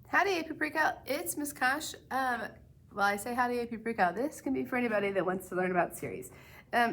Howdy AP PreCal, it's Miss Kosh. Well, I say howdy AP PreCal. This can be for anybody that wants to learn about series.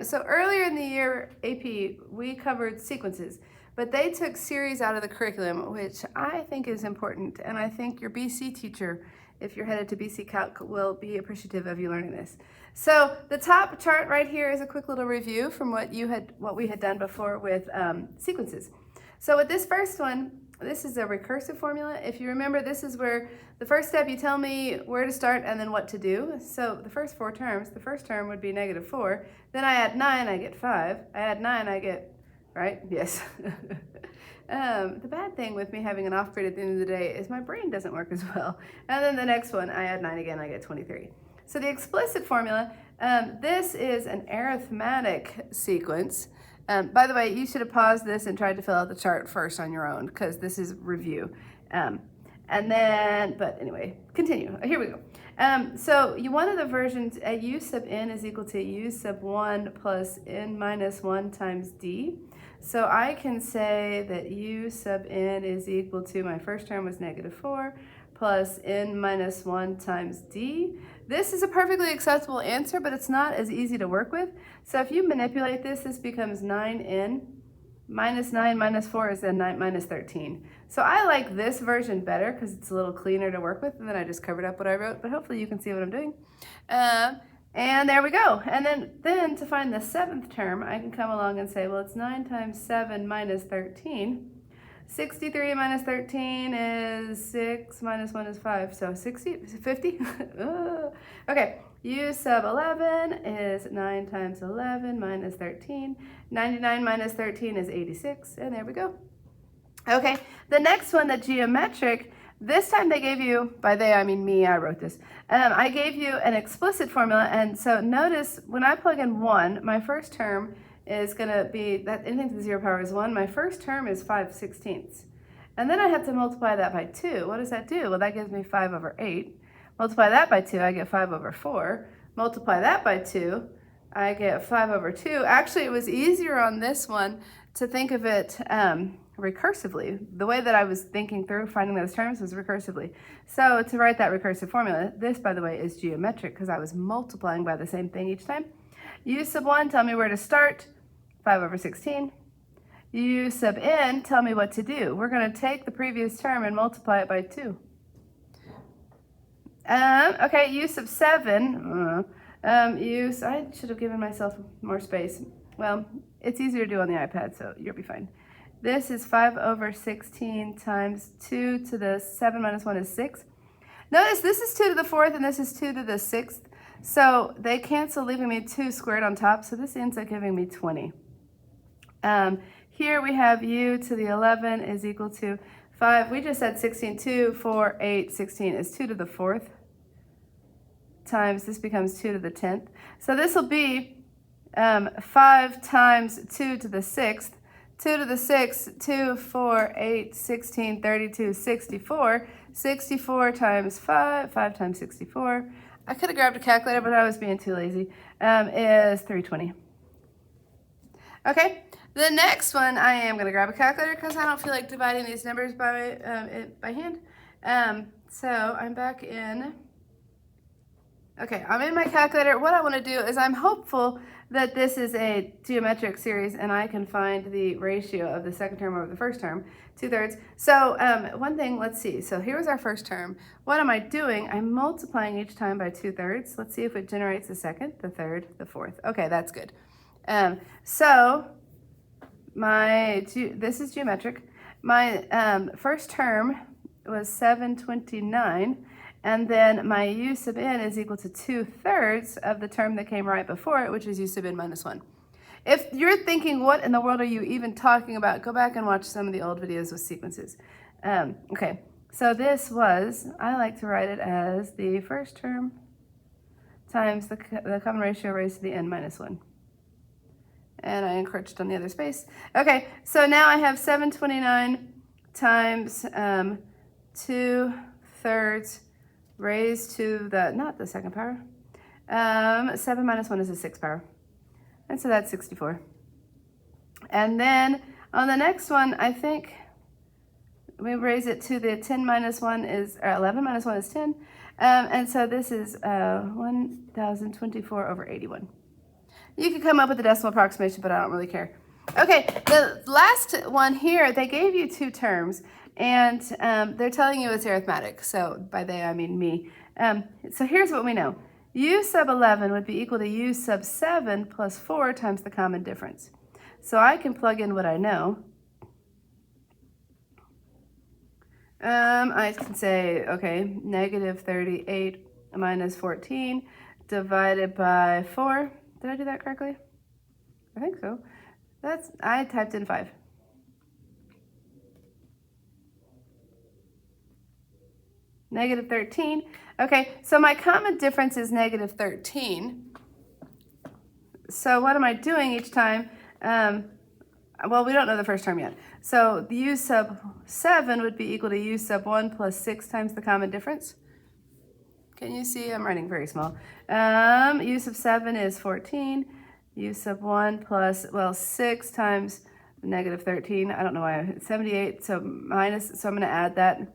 So earlier in the year, AP, we covered sequences, but they took series out of the curriculum, which I think is important, and I think your BC teacher, if you're headed to BC Calc, will be appreciative of you learning this. So the top chart right here is a quick little review from what we had done before with sequences. So with this first one, this is a recursive formula. If you remember, this is where the first step you tell me where to start and then what to do. So the first four terms, the first term would be -4. Then I add 9, I get 5. I add 9, I get, right? Yes. The bad thing with me having an off grade at the end of the day is my brain doesn't work as well. And then the next one, I add 9 again, I get 23. So the explicit formula, this is an arithmetic sequence. By the way, you should have paused this and tried to fill out the chart first on your own because this is review. But anyway, continue. Here we go. So one of the versions, u sub n is equal to u sub 1 plus n minus 1 times d. So I can say that u sub n is equal to, my first term was -4, plus n minus 1 times d. This is a perfectly acceptable answer, but it's not as easy to work with. So if you manipulate this, this becomes 9n minus 9 minus 4 is then 9 minus 13. So I like this version better because it's a little cleaner to work with, and then I just covered up what I wrote, but hopefully you can see what I'm doing. And there we go. And then to find the seventh term, I can come along and say, well, it's 9 times 7 minus 13. 63 minus 13 is 6, minus 1 is 5, so 50? Okay, u sub 11 is 9 times 11 minus 13. 99 minus 13 is 86, and there we go. Okay, the next one, the geometric, this time they gave you, by they I mean me, I wrote this. I gave you an explicit formula, and so notice when I plug in 1, my first term is going to be, that anything to the 0 power is 1. My first term is 5/16. And then I have to multiply that by 2. What does that do? Well, that gives me 5/8. Multiply that by 2, I get 5/4. Multiply that by 2, I get 5/2. Actually, it was easier on this one to think of it recursively. The way that I was thinking through finding those terms was recursively. So to write that recursive formula, this, by the way, is geometric because I was multiplying by the same thing each time. U sub 1, tell me where to start, 5/16. U sub n, tell me what to do. We're going to take the previous term and multiply it by 2. Okay, u sub 7, I should have given myself more space. Well, it's easier to do on the iPad, so you'll be fine. This is 5/16 times 2 to the 7 minus 1 is 6. Notice this is 2 to the 4th and this is 2 to the 6th. So they cancel, leaving me 2 squared on top, so this ends up giving me 20. Here we have u to the 11 is equal to 5. We just said 16, 2, 4, 8, 16 is 2 to the 4th times, this becomes 2 to the 10th. So this will be 5 times 2 to the 6th. 2 to the 6th, 2, 4, 8, 16, 32, 64. 64 times 5, 5 times 64. I could have grabbed a calculator, but I was being too lazy, is 320. Okay, the next one, I am going to grab a calculator because I don't feel like dividing these numbers by hand. So I'm back in. Okay, I'm in my calculator. What I want to do is I'm hopeful that this is a geometric series and I can find the ratio of the second term over the first term, 2/3. So one thing, let's see. So here was our first term. What am I doing? I'm multiplying each time by 2/3. Let's see if it generates the second, the third, the fourth. Okay, that's good. So this is geometric. My first term was 729. And then my u sub n is equal to 2/3 of the term that came right before it, which is u sub n minus 1. If you're thinking, what in the world are you even talking about, go back and watch some of the old videos with sequences. Okay, so this was, I like to write it as the first term times the common ratio raised to the n minus 1. And I encroached on the other space. Okay, so now I have 729 times 2/3 raised to the, not the second power. 7 minus 1 is the 6th power. And so that's 64. And then on the next one, I think we raise it to the 10 minus 1 is, or 11 minus 1 is 10. And so this is 1,024 over 81. You could come up with a decimal approximation, but I don't really care. Okay, the last one here, they gave you two terms, and they're telling you it's arithmetic. So by they, I mean me. So here's what we know. U sub 11 would be equal to U sub 7 plus 4 times the common difference. So I can plug in what I know. I can say, okay, negative 38 minus 14 divided by 4. Did I do that correctly? I think so. I typed in 5. Negative 13. Okay, so my common difference is negative 13. So what am I doing each time? Well, we don't know the first term yet. So the U sub 7 would be equal to U sub 1 plus 6 times the common difference. Can you see? I'm writing very small. U sub 7 is 14. U sub 1 plus, well, 6 times negative 13. I don't know why. It's 78, so minus, so I'm going to add that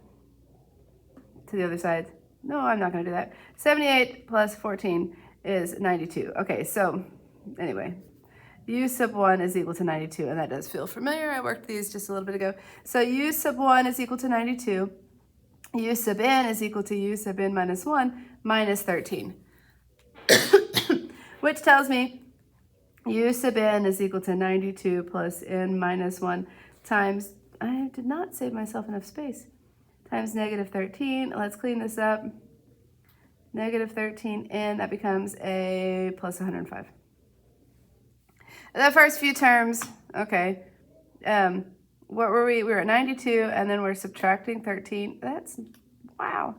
to the other side. No, I'm not going to do that. 78 plus 14 is 92. Okay, so anyway, U sub 1 is equal to 92, and that does feel familiar. I worked these just a little bit ago. So U sub 1 is equal to 92. U sub n is equal to U sub n minus 1 minus 13, which tells me U sub n is equal to 92 plus n minus 1 times, I did not save myself enough space, times negative 13. Let's clean this up. Negative 13n, that becomes a plus 105. The first few terms, okay, what were we? We were at 92, and then we're subtracting 13. That's, wow.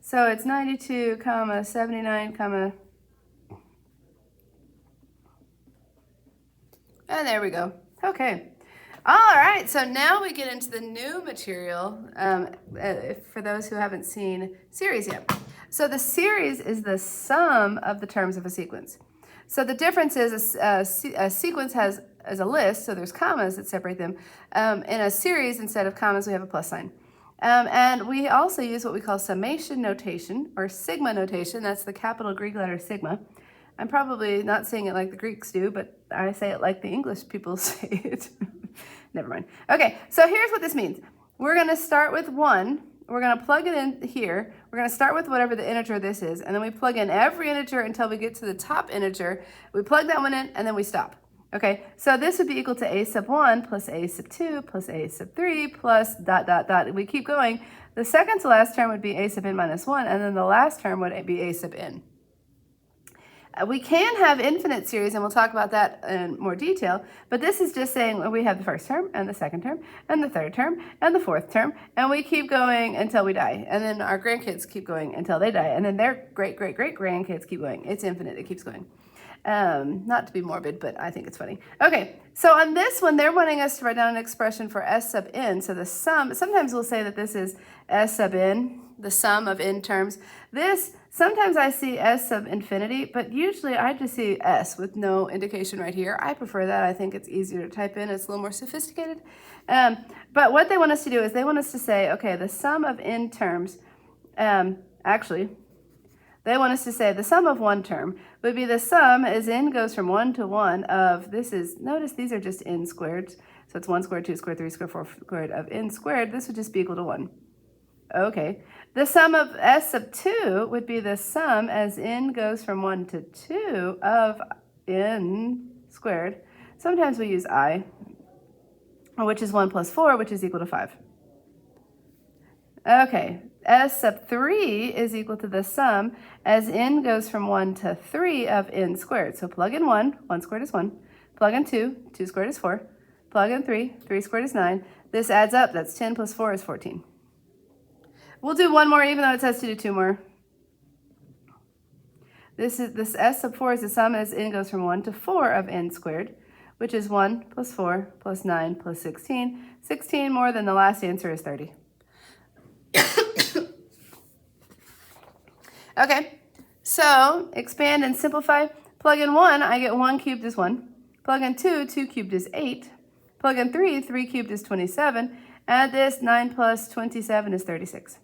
So it's 92, comma, 79, comma, and there we go. Okay. All right, so now we get into the new material for those who haven't seen series yet. So the series is the sum of the terms of a sequence. So the difference is a sequence has a list, so there's commas that separate them. In a series, instead of commas, we have a plus sign. And we also use what we call summation notation or sigma notation. That's the capital Greek letter sigma. I'm probably not saying it like the Greeks do, but I say it like the English people say it. Never mind. Okay, so here's what this means. We're going to start with 1. We're going to plug it in here. We're going to start with whatever the integer this is, and then we plug in every integer until we get to the top integer. We plug that one in, and then we stop. Okay, so this would be equal to a sub 1 plus a sub 2 plus a sub 3 plus dot, dot, dot. We keep going. The second to last term would be a sub n minus 1, and then the last term would be a sub n. We can have infinite series, and we'll talk about that in more detail, but this is just saying we have the first term, and the second term, and the third term, and the fourth term, and we keep going until we die, and then our grandkids keep going until they die, and then their great-great-great-grandkids keep going. It's infinite. It keeps going. Not to be morbid, but I think it's funny. Okay, so on this one, they're wanting us to write down an expression for s sub n, so the sum, sometimes we'll say that this is s sub n, the sum of n terms. Sometimes I see s sub infinity, but usually I just see s with no indication right here. I prefer that. I think it's easier to type in. It's a little more sophisticated. But what they want us to do is they want us to say, okay, the sum of n terms, actually, they want us to say the sum of one term would be the sum as n goes from 1 to 1 of, notice these are just n squared. So it's 1 squared, 2 squared, 3 squared, 4 squared of n squared. This would just be equal to 1. Okay, the sum of s sub 2 would be the sum as n goes from 1 to 2 of n squared. Sometimes we use I, which is 1 plus 4, which is equal to 5. Okay, s sub 3 is equal to the sum as n goes from 1 to 3 of n squared. So plug in 1, 1 squared is 1. Plug in 2, 2 squared is 4. Plug in 3, 3 squared is 9. This adds up, that's 10 plus 4 is 14. We'll do one more, even though it says to do 2 more. This s sub 4 is the sum as n goes from 1 to 4 of n squared, which is 1 plus 4 plus 9 plus 16. 16 more than the last answer is 30. Okay, so expand and simplify. Plug in 1, I get 1 cubed is 1. Plug in 2, 2 cubed is 8. Plug in 3, 3 cubed is 27. Add this, 9 plus 27 is 36.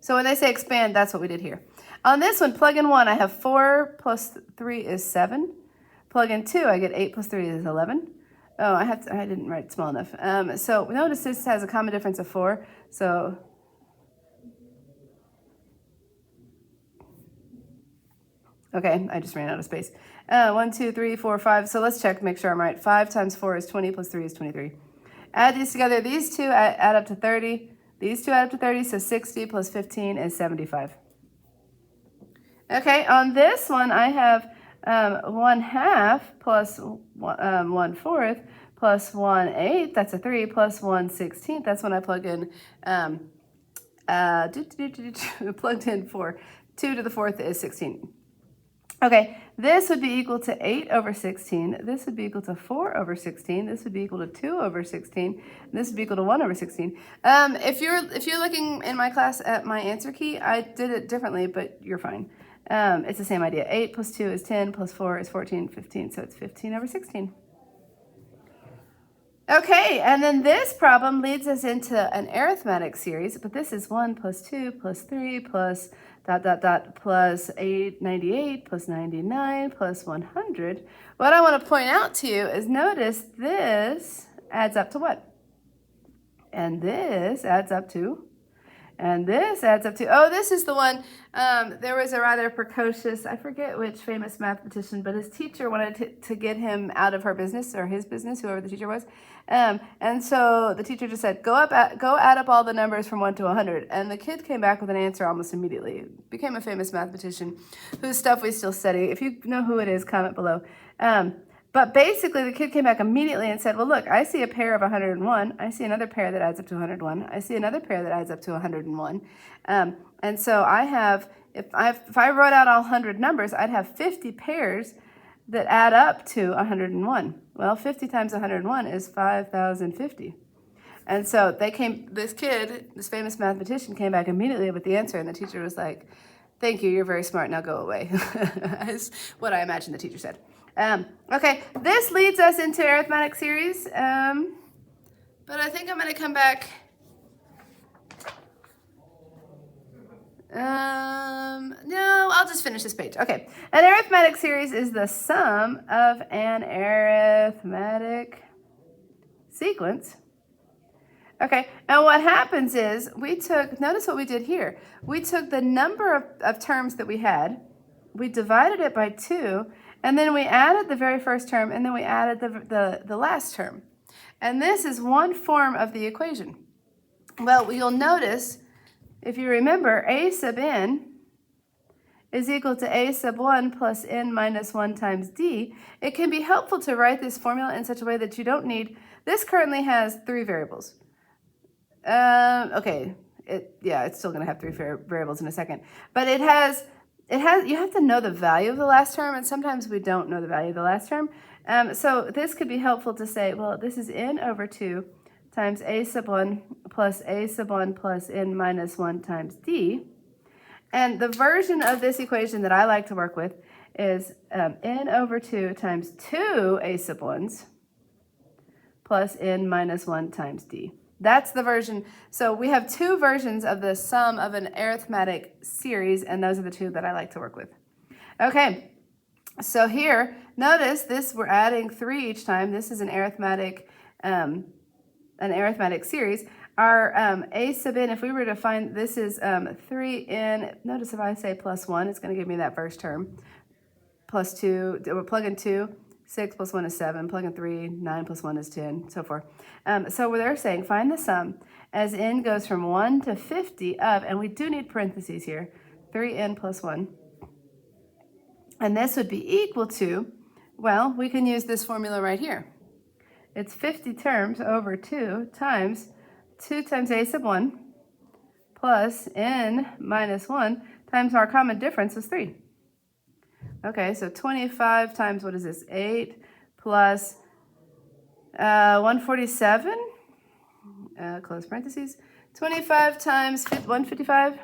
So when they say expand, that's what we did here. On this one, plug in 1, I have 4 plus 3 is 7. Plug in 2, I get 8 plus 3 is 11. Oh, I didn't write small enough. So notice this has a common difference of 4. So okay, I just ran out of space. 1, 2, 3, 4, 5. So let's check, make sure I'm right. 5 times 4 is 20 plus 3 is 23. Add these together. These two add up to 30. These two add up to 30, so 60 plus 15 is 75. Okay, on this one, I have 1/2 plus 1/4 plus 1/8, that's a 3, plus 1/16. That's when I plug in, plugged in 4. 2 to the 4th is 16. Okay, this would be equal to 8 over 16. This would be equal to 4 over 16. This would be equal to 2 over 16. And this would be equal to 1 over 16. If you're looking in my class at my answer key, I did it differently, but you're fine. It's the same idea. 8 plus 2 is 10, plus 4 is 14, 15. So it's 15 over 16. Okay, and then this problem leads us into an arithmetic series, but this is 1 plus 2 plus 3 plus ... plus 98 plus 99 plus 100. What I want to point out to you is notice this adds up to what? And this adds up to, and this adds up to, oh, this is the one, there was a rather precocious, I forget which famous mathematician, but his teacher wanted to get him out of her business, or his business, whoever the teacher was. And so the teacher just said, go add up all the numbers from 1 to 100. And the kid came back with an answer almost immediately. Became a famous mathematician whose stuff we still study. If you know who it is, comment below. But basically, the kid came back immediately and said, well, look, I see a pair of 101. I see another pair that adds up to 101. I see another pair that adds up to 101. And so I have, if I wrote out all 100 numbers, I'd have 50 pairs that add up to 101. Well, 50 times 101 is 5,050. And so this kid, this famous mathematician, came back immediately with the answer, and the teacher was like, thank you, you're very smart, now go away. Is what I imagine the teacher said. Okay, this leads us into arithmetic series, but I think I'm going to come back. No, I'll just finish this page. Okay, an arithmetic series is the sum of an arithmetic sequence. Okay, and what happens is notice what we did here. We took the number of terms that we had, we divided it by 2, and then we added the very first term, and then we added the last term. And this is one form of the equation. Well, you'll notice, if you remember, a sub n is equal to a sub 1 plus n minus 1 times d. It can be helpful to write this formula in such a way that you don't need, this currently has 3 variables. Okay, it's still going to have 3 variables in a second. But you have to know the value of the last term, and sometimes we don't know the value of the last term. So this could be helpful to say, well, this is n over 2 times a sub 1 plus a sub 1 plus n minus 1 times d. And the version of this equation that I like to work with is n over 2 times 2 a sub 1s plus n minus 1 times d. That's the version. So we have 2 versions of the sum of an arithmetic series, and those are the 2 that I like to work with. Okay, so here, notice this, we're adding 3 each time. This is an arithmetic series. Our a sub n, if we were to find, this is 3n, notice if I say plus 1, it's going to give me that first term. Plus 2, we'll plug in 2. 6 plus 1 is 7, plug in 3, 9 plus 1 is 10, so forth. So they're saying find the sum as n goes from 1 to 50 of, and we do need parentheses here, 3n plus 1. And this would be equal to, well, we can use this formula right here. It's 50 terms over 2 times a sub 1 plus n minus 1 times our common difference is 3. Okay, so 25 times, what is this, 8 plus 147, close parentheses, 25 times 155,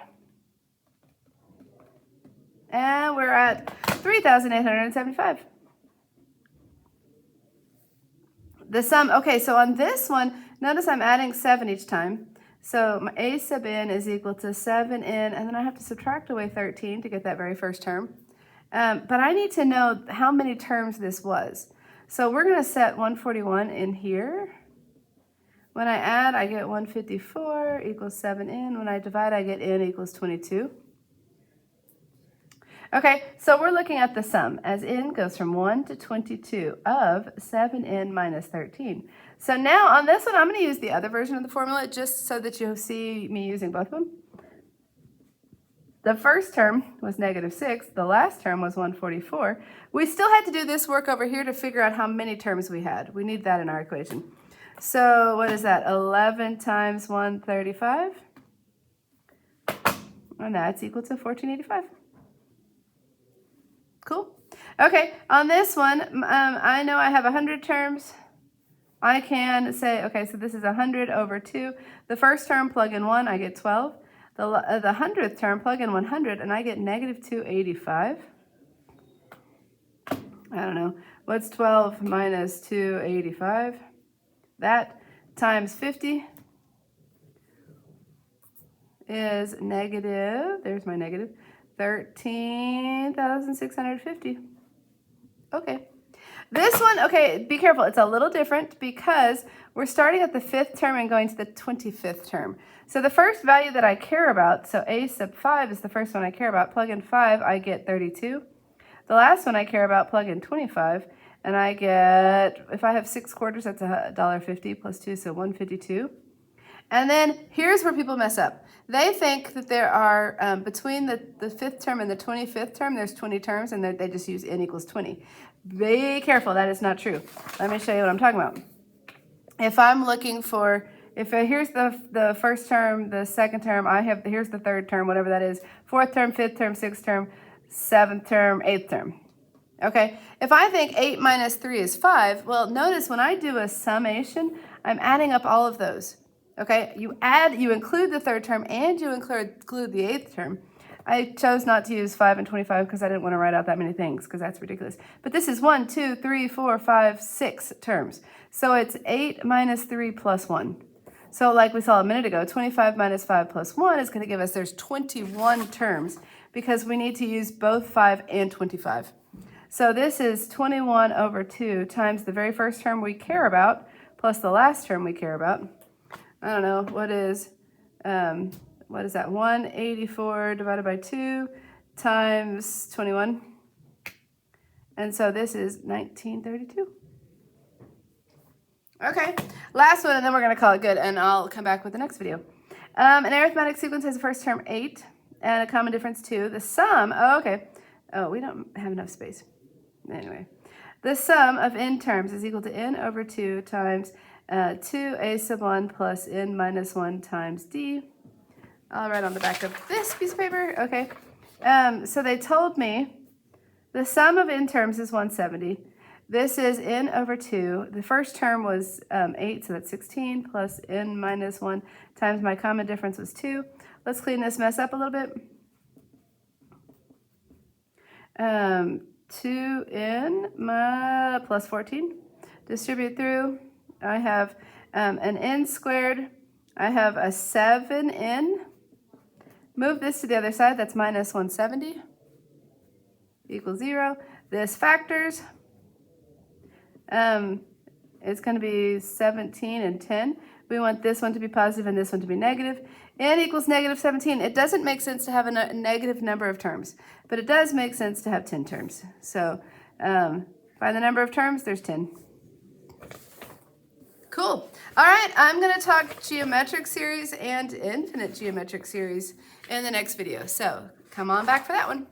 and we're at 3,875. The sum, okay, so on this one, Notice I'm adding 7 each time. So my a sub n is equal to 7n, and then I have to subtract away 13 to get that very first term. But I need to know how many terms this was. So we're going to set 141 in here. When I add, I get 154 equals 7n. When I divide, I get n equals 22. Okay, so we're looking at the sum as n goes from 1 to 22 of 7n minus 13. So now on this one, I'm going to use the other version of the formula just so that you'll see me using both of them. The first term was -6. The last term was 144. We still had to do this work over here to figure out how many terms we had. We need that in our equation. So what is that? 11 times 135. And that's equal to 1485. Cool. Okay, on this one, I know I have 100 terms. I can say, okay, so this is 100 over 2. The first term, plug in 1, I get 12. The 100th term, plug in 100, and I get -285. I don't know. What's 12 minus 285? That times 50 is negative, there's my negative, 13,650. Okay. This one, okay, be careful. It's a little different because we're starting at the 5th term and going to the 25th term. So the first value that I care about, so a sub 5 is the first one I care about. Plug in 5, I get 32. The last one I care about, plug in 25, and I get, if I have 6 quarters, that's $1.50 plus 2, so 152. And then here's where people mess up. They think that there are, between the 5th term and the 25th term, there's 20 terms, and they just use n equals 20. Be careful, that is not true. Let me show you what I'm talking about. If I'm looking for, here's the first term, the second term, here's the third term, whatever that is, 4th term, 5th term, 6th term, 7th term, 8th term. Okay, if I think 8 minus 3 is 5, well, notice when I do a summation, I'm adding up all of those. Okay, you include the 3rd term and you include the 8th term. I chose not to use 5 and 25 because I didn't want to write out that many things because that's ridiculous. But this is 1, 2, 3, 4, 5, 6 terms. So it's 8 minus 3 plus 1. So like we saw a minute ago, 25 minus 5 plus 1 is going to give us, there's 21 terms because we need to use both 5 and 25. So this is 21 over 2 times the very first term we care about plus the last term we care about. I don't know, what is that? 184 divided by 2 times 21. And so this is 1932. Okay, last one, and then we're going to call it good, and I'll come back with the next video. An arithmetic sequence has a first term 8 and a common difference 2. The sum, we don't have enough space. Anyway, the sum of n terms is equal to n over 2 times 2a sub 1 plus n minus 1 times d. I'll write on the back of this piece of paper. Okay, so they told me the sum of n terms is 170. This is n over 2. The first term was 8, so that's 16, plus n minus 1 times my common difference was 2. Let's clean this mess up a little bit. 2n plus 14. Distribute through. I have an n squared. I have a 7n. Move this to the other side. That's minus 170 equals 0. This factors. It's going to be 17 and 10. We want this one to be positive and this one to be negative. N equals negative 17. It doesn't make sense to have a negative number of terms, but it does make sense to have 10 terms. So find the number of terms, there's 10. Cool. All right, I'm going to talk geometric series and infinite geometric series in the next video. So come on back for that one.